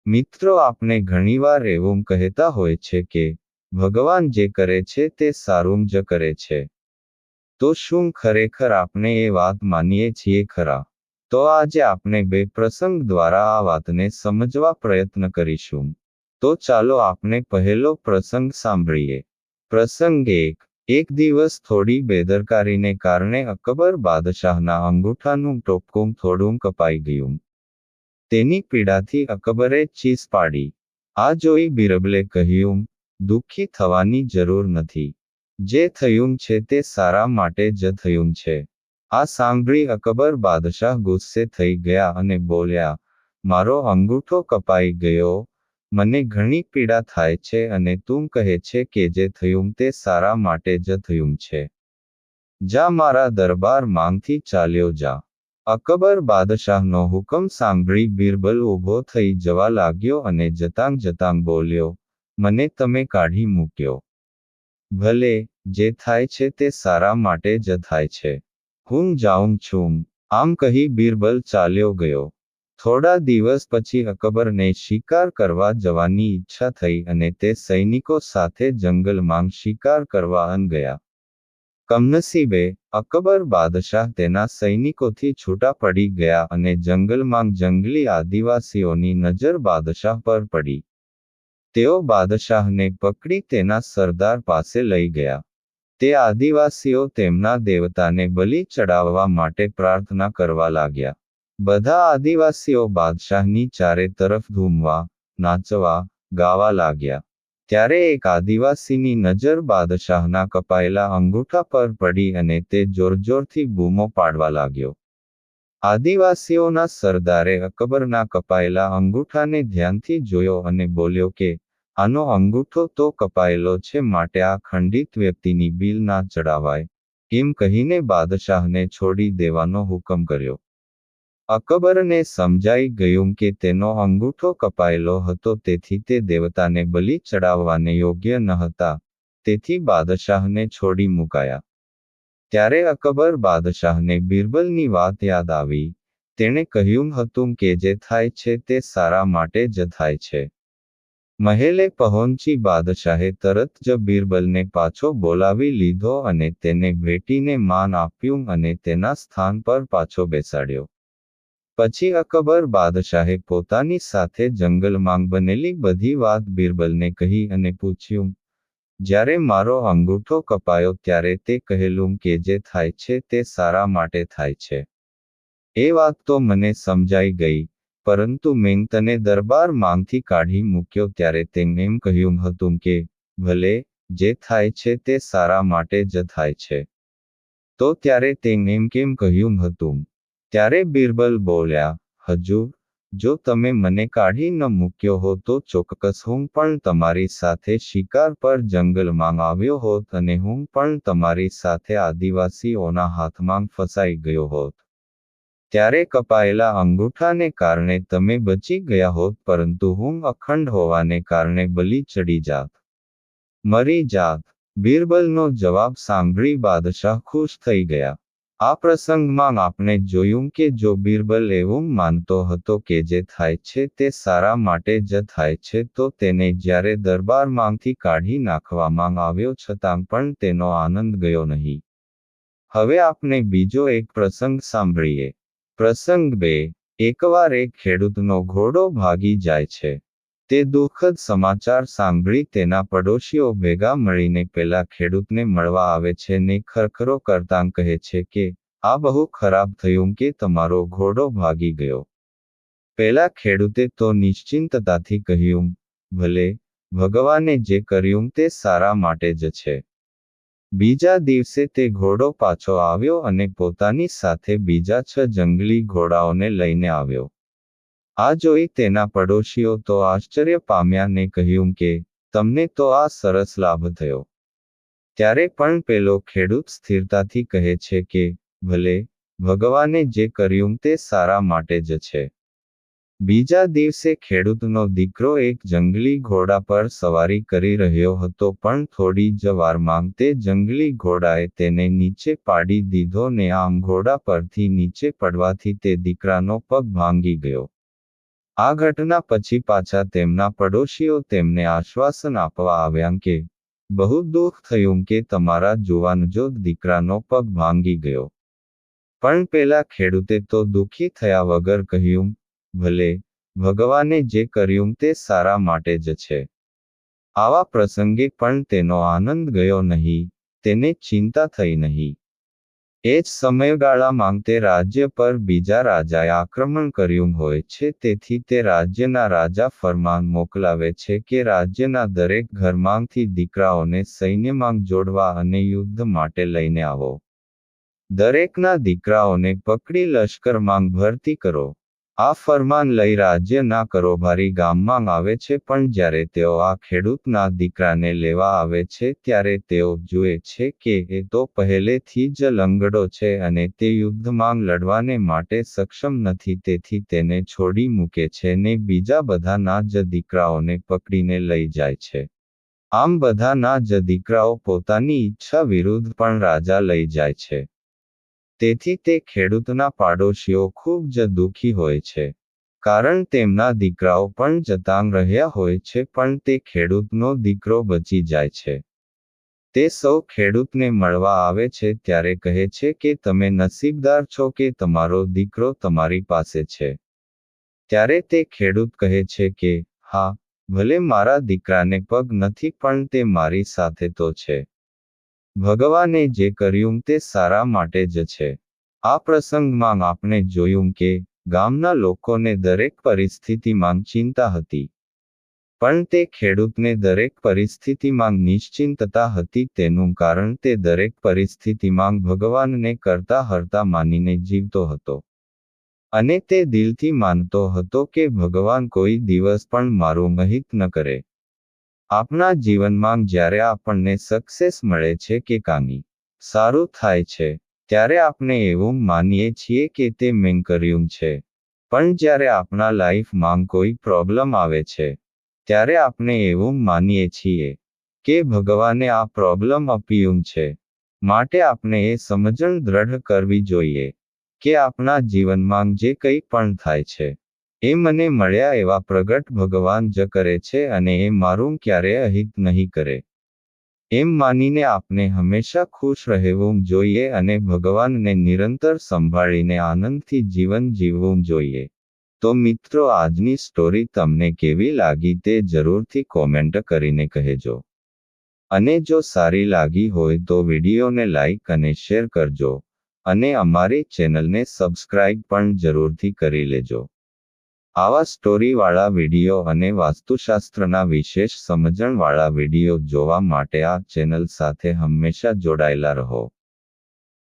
મિત્રો આપણે ઘણીવાર એવું કહેતા હોય છે કે ભગવાન જે કરે છે તે સારું જ કરે છે. તો શું ખરેખર આપણે એ વાત માનીએ છીએ ખરા? તો આજે આપણે બે પ્રસંગ દ્વારા આ વાતને સમજવા પ્રયત્ન કરીશું. તો ચાલો આપણે પહેલો પ્રસંગ સાંભળીએ. પ્રસંગ 1. એક દિવસ થોડી બેદરકારીને કારણે અકબર બાદશાહના અંગૂઠાનું ટોપકું થોડું કપાઈ ગયું. તેની પીડાથી અકબરે ચીસ પાડી. આ જોઈ બિરબલે કહ્યું, દુઃખી થવાની જરૂર નથી. જે થયું છે તે સારા માટે જ થયું છે. આ સાંભળી અકબર બાદશાહ ગુસ્સે થઈ ગયા અને બોલ્યા, મારો અંગૂઠો કપાઈ ગયો, મને ઘણી પીડા થાય છે અને તું કહે છે કે જે થયું તે સારા માટે જ થયું છે. જા મારા દરબારમાંથી ચાલ્યો જા. અકબર બાદશાહનો હુકમ સાંભળી બિરબલ ઊભો થઈ જવા લાગ્યો અને જતાં જતાં બોલ્યો, મને તમે કાઢી મૂક્યો. ભલે, જે થાય છે તે સારા માટે જ થાય છે. હું જાઉં છું. આમ કહી બિરબલ ચાલ્યો ગયો. થોડા દિવસ પછી અકબરને શિકાર કરવા જવાની ઈચ્છા થઈ અને તે સૈનિકો સાથે જંગલમાં શિકાર કરવા ગયા. કમનસીબે, અકબર બાદશાહ તેના સૈનિકોથી છૂટા પડી ગયા અને જંગલમાં જંગલી આદિવાસીઓની નજર બાદશાહ પર પડી. તેઓ બાદશાહને પકડી તેના સરદાર પાસે લઈ ગયા. તે આદિવાસીઓ તેમના દેવતાને બલિ ચડાવવા માટે પ્રાર્થના કરવા લાગ્યા. બધા આદિવાસીઓ બાદશાહની ચારે તરફ ધૂમવા, નાચવા, ગાવા લાગ્યા. ત્યારે એક આદિવાસીની નજર બાદશાહના કપાયેલા અંગૂઠા પર પડી અને તે જોરજોરથી બૂમો પાડવા લાગ્યો. આદિવાસીઓના સરદારે અકબરના કપાયેલા અંગૂઠાને ધ્યાનથી જોયો અને બોલ્યો કે, આનો અંગૂઠો તો કપાયેલો છે માટે આ ખંડિત વ્યક્તિની બિલ ના ચડાવાય, એમ કહીને બાદશાહને છોડી દેવાનો હુકમ કર્યો. અકબરને સમજાઈ ગયું કે તેનો અંગૂઠો કપાયેલો હતો તેથી તે દેવતાને બલિ ચડાવવાને યોગ્ય ન હતા, તેથી બાદશાહને છોડી મુકાયા. ત્યારે અકબર બાદશાહને બિરબલની વાત યાદ આવી. તેણે કહ્યું હતું કે જે થાય છે તે સારા માટે જ થાય છે. મહેલે પહોંચી બાદશાહે તરત જ બિરબલને પાછો બોલાવી લીધો અને તેને ભેટીને માન આપ્યું અને તેના સ્થાન પર પાછો બેસાડ્યો. પછી અકબર બાદશાહે પોતાની સાથે જંગલમાં બનેલી બધી વાત બિરબલને કહી અને પૂછ્યું, જ્યારે મારો અંગૂઠો કપાયો ત્યારે તે કહેલું કે જે થાય છે તે સારા માટે થાય છે. એ વાત તો મને સમજાઈ ગઈ, પરંતુ મેં તને દરબારમાંથી કાઢી મૂક્યો ત્યારે તેણે એમ કહ્યું હતું કે, ભલે, જે થાય છે તે સારા માટે જ થાય છે. તો ત્યારે તેણે એમ કેમ કહ્યું હતું? ત્યારે બિરબલ બોલ્યા, હજૂર, જો તમે મને કાઢી ન મૂક્યો હો તો ચોક્કસ હું પણ તમારી સાથે શિકાર પર જંગલમાં આવ્યો હોત અને હું પણ તમારી સાથે આદિવાસીઓના હાથમાં ફસાઈ ગયો હોત. ત્યારે કપાયેલા અંગૂઠાને કારણે તમે બચી ગયા હોત પરંતુ હું અખંડ હોવાને કારણે બલિ ચડી જાત. મરી જાત. બિરબલનો જવાબ સાંભળી બાદશાહ ખુશ થઈ ગયા. આ પ્રસંગમાં આપણે જોયું કે જો બિરબલ એવું માનતો હતો કે જે થાય છે તે સારા માટે જ થાય છે તો તેને જ્યારે દરબારમાંથી કાઢી નાખવામાં આવ્યો છતાં પણ તેનો આનંદ ગયો નહીં. હવે આપણે બીજો એક પ્રસંગ સાંભળીએ. પ્રસંગ 2. એકવાર એક ખેડૂતનો ઘોડો ભાગી જાય છે. તે દુઃખદ સમાચાર સાંભળી તેના પડોશીઓ ભેગા મળીને પેલા ખેડૂતને મળવા આવે છે ને ખરખરો કરતાં કહે છે કે, આ બહુ ખરાબ થયું કે તમારો ઘોડો ભાગી ગયો. પેલા ખેડૂતે તો નિશ્ચિંતતાથી કહ્યું, ભલે, ભગવાને જે કર્યું તે સારા માટે જ છે. બીજા દિવસે તે ઘોડો પાછો આવ્યો અને પોતાની સાથે બીજા 6 જંગલી ઘોડાઓને લઈને આવ્યો. આ જોઈ તેના પડોશીઓ તો આશ્ચર્ય પામ્યા ને કહ્યું કે, તમને તો આ સરસ લાભ થયો. ત્યારે પણ પેલો ખેડૂત સ્થિરતાથી કહે છે કે, ભલે, ભગવાને જે કર્યું તે સારા માટે જ છે. બીજા દિવસે ખેડૂતનો દીકરો એક જંગલી ઘોડા પર સવારી કરી રહ્યો હતો પણ થોડી જ વારમાં તે જંગલી ઘોડાએ તેને નીચે પાડી દીધો ને આમ ઘોડા પરથી નીચે પડવાથી તે દીકરાનો પગ ભાંગી ગયો. આ ઘટના પછી પાછા તેમના પડોશીઓ તેમને આશ્વાસન આપવા આવ્યા કે બહુ દુઃખ થયું કે તમારા જુવાનજોધ દીકરાનો પગ ભાંગી ગયો. પણ પેલા ખેડૂતે તો દુઃખી થયા વગર કહ્યું, ભલે, ભગવાને જે કર્યું તે સારા માટે જ છે. આવા પ્રસંગે પણ તેનો આનંદ ગયો નહીં, તેને ચિંતા થઈ નહીં. એ જ સમયગાળામાં તે રાજ્ય પર બીજા રાજાએ આક્રમણ કર્યું હોય છે, તેથી તે રાજ્યના રાજા ફરમાન મોકલાવે છે કે રાજ્યના દરેક ઘરમાંથી દીકરાઓને સૈન્યમાં જોડવા અને યુદ્ધ માટે લઈને આવો. દરેકના દીકરાઓને પકડી લશ્કરમાં ભરતી કરો. આ ફરમાન લઈ રાજ્યના કારોબારી ગામમાં આવે છે, પણ જ્યારે તેઓ આ ખેડૂતના દીકરાને લેવા આવે છે ત્યારે તેઓ જુએ છે કે એ તો પહેલેથી જ લંગડો છે અને તે યુદ્ધમાં લડવાને માટે સક્ષમ નથી, તેથી તેને છોડી મૂકે છે ને બીજા બધાના જ દીકરાઓને પકડીને લઈ જાય છે. આમ બધાના જ દીકરાઓ પોતાની ઈચ્છા વિરુદ્ધ પણ રાજા લઈ જાય છે. તેથી તે ખેડૂતના પાડોશીઓ ખૂબ જ દુઃખી હોય છે, કારણ તેમના દીકરાઓ પણ જતાં રહ્યા હોય છે, પણ તે ખેડૂતનો દીકરો બચી જાય છે. તે સૌ ખેડૂતને મળવા આવે છે ત્યારે કહે છે કે તમે નસીબદાર છો કે તમારો દીકરો તમારી પાસે છે. ત્યારે તે ખેડૂત કહે છે કે હા, ભલે મારા દીકરાને પગ નથી પણ તે મારી સાથે તો છે. ભગવાને જે કર્યું તે સારા માટે જ છે. આ પ્રસંગમાં આપણે જોયું કે ગામના લોકોને દરેક પરિસ્થિતિમાં ચિંતા હતી, પણ તે ખેડૂતને દરેક પરિસ્થિતિમાં નિશ્ચિંતતા હતી. તેનું કારણ તે દરેક પરિસ્થિતિમાં ભગવાનને કરતા હરતા માનીને જીવતો હતો, અને તે દિલથી માનતો હતો કે ભગવાન કોઈ દિવસ પણ મારું અહિત ન કરે. આપણા જીવનમાં જ્યારે આપણને સક્સેસ મળે છે કે કાંઈ સારું થાય છે, ત્યારે આપણે એવું માનીએ છીએ કે તે મેં કર્યું છે. પણ જ્યારે આપણા લાઈફમાં કોઈ પ્રોબ્લેમ આવે છે, ત્યારે આપણે એવું માનીએ છીએ કે ભગવાને આ પ્રોબ્લેમ આપ્યું છે. માટે આપણે એ સમજણ દ્રઢ કરવી જોઈએ કે આપણા જીવનમાં જે કંઈ પણ થાય છે, એ મને મળ્યા એવા પ્રગટ ભગવાન જ કરે છે અને એ મારું ક્યારેય અહિત નહીં કરે. એમ માનીને આપણે હંમેશા ખુશ રહેવું જોઈએ અને ભગવાનને નિરંતર સંભાળીને આનંદથી જીવન જીવવું જોઈએ. તો મિત્રો, આજની સ્ટોરી તમને કેવી લાગી તે જરૂરથી કોમેન્ટ કરીને કહેજો. અને જો સારી લાગી હોય તો વિડીયોને લાઈક અને શેર કરજો, અને અમારી ચેનલને સબસ્ક્રાઇબ પણ જરૂરથી કરી લેજો. આવા સ્ટોરીવાળા વિડીયો અને વાસ્તુશાસ્ત્રના વિશેષ સમજણવાળા વિડીયો જોવા માટે આ ચેનલ સાથે હંમેશા જોડાયેલા રહો.